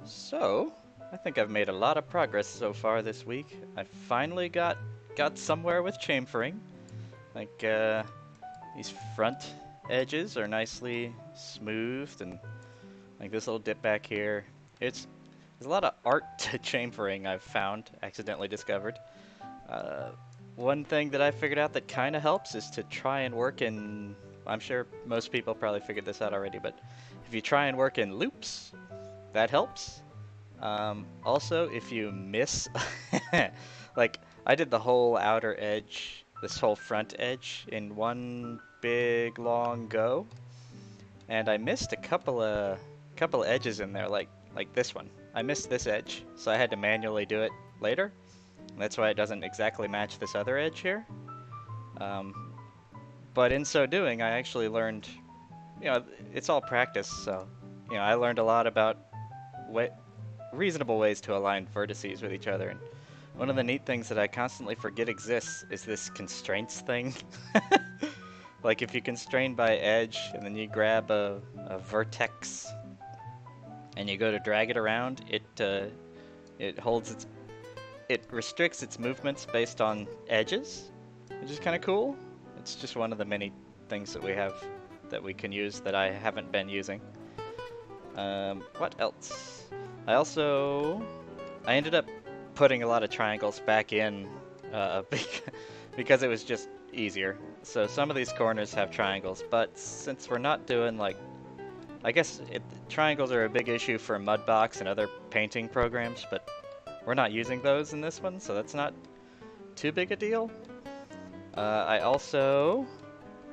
So, I think I've made a lot of progress so far this week. I finally got somewhere with chamfering. Like, these front edges are nicely smoothed, and like this little dip back here. There's a lot of art to chamfering I've found, accidentally discovered. Uh, One thing that I figured out that kind of helps is to try and work in. I'm sure most people probably figured this out already, but if you try and work in loops, that helps. Also, if you miss, like I did the whole outer edge, this whole front edge in one big long go, and I missed a couple of edges in there, like this one. I missed this edge, so I had to manually do it later. That's why it doesn't exactly match this other edge here. Um, but in so doing, I actually learned, it's all practice, so I learned a lot about what reasonable ways to align vertices with each other. And one of the neat things that I constantly forget exists is this constraints thing. Like if you constrain by edge and then you grab a vertex and you go to drag it around, it holds it restricts its movements based on edges, which is kind of cool. It's just one of the many things that we have that we can use that I haven't been using. What else? I ended up putting a lot of triangles back in because it was just easier. So some of these corners have triangles, but since we're not doing like, I guess triangles are a big issue for Mudbox and other painting programs, but we're not using those in this one, so that's not too big a deal. I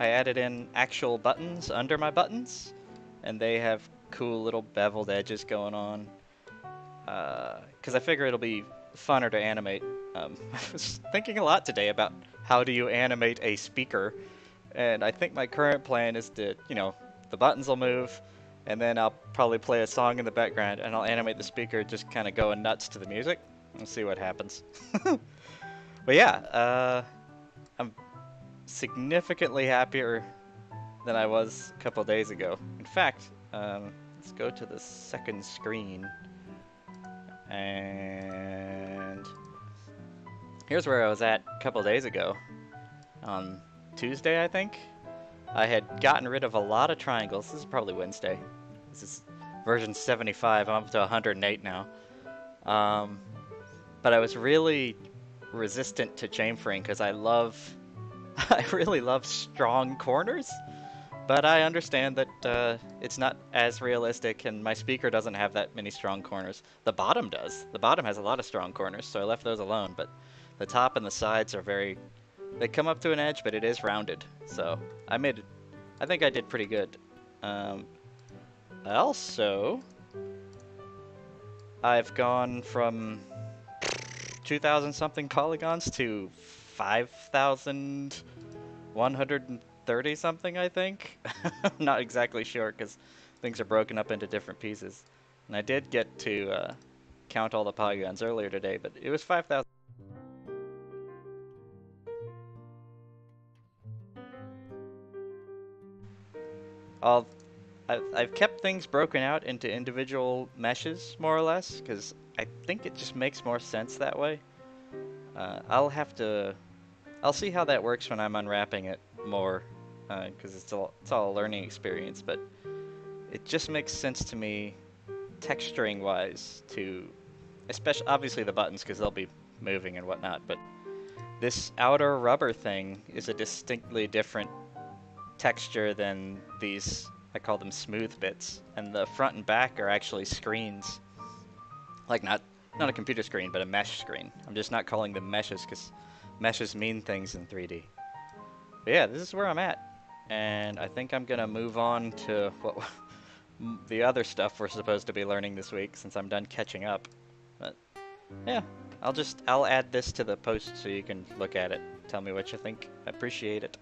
added in actual buttons under my buttons, and they have cool little beveled edges going on. Because I figure it'll be funner to animate. I was thinking a lot today about how do you animate a speaker, and I think my current plan is to, the buttons will move, and then I'll probably play a song in the background, and I'll animate the speaker just kind of going nuts to the music, and see what happens. But yeah, I'm significantly happier than I was a couple days ago. In fact, let's go to the second screen. And here's where I was at a couple days ago. On Tuesday, I think. I had gotten rid of a lot of triangles. This is probably Wednesday. This is version 75. I'm up to 108 now. But I was really resistant to chamfering because I really love strong corners. But I understand that it's not as realistic, and my speaker doesn't have that many strong corners. The bottom does. The bottom has a lot of strong corners, so I left those alone. But the top and the sides are they come up to an edge, but it is rounded. So I think I did pretty good. Also, I've gone from 2,000 something polygons to 5,130 something, I think. I'm not exactly sure because things are broken up into different pieces. And I did get to count all the polygons earlier today, but it was 5,000. I'll I've kept things broken out into individual meshes, more or less, because I think it just makes more sense that way. I'll see how that works when I'm unwrapping it more, because it's all a learning experience, but it just makes sense to me, texturing-wise, especially, obviously the buttons, because they'll be moving and whatnot, but this outer rubber thing is a distinctly different texture than these, I call them smooth bits, and the front and back are actually screens. Like not a computer screen, but a mesh screen. I'm just not calling them meshes because meshes mean things in 3D. But yeah, this is where I'm at, and I think I'm gonna move on to the other stuff we're supposed to be learning this week since I'm done catching up. But yeah, I'll add this to the post so you can look at it. Tell me what you think. I appreciate it.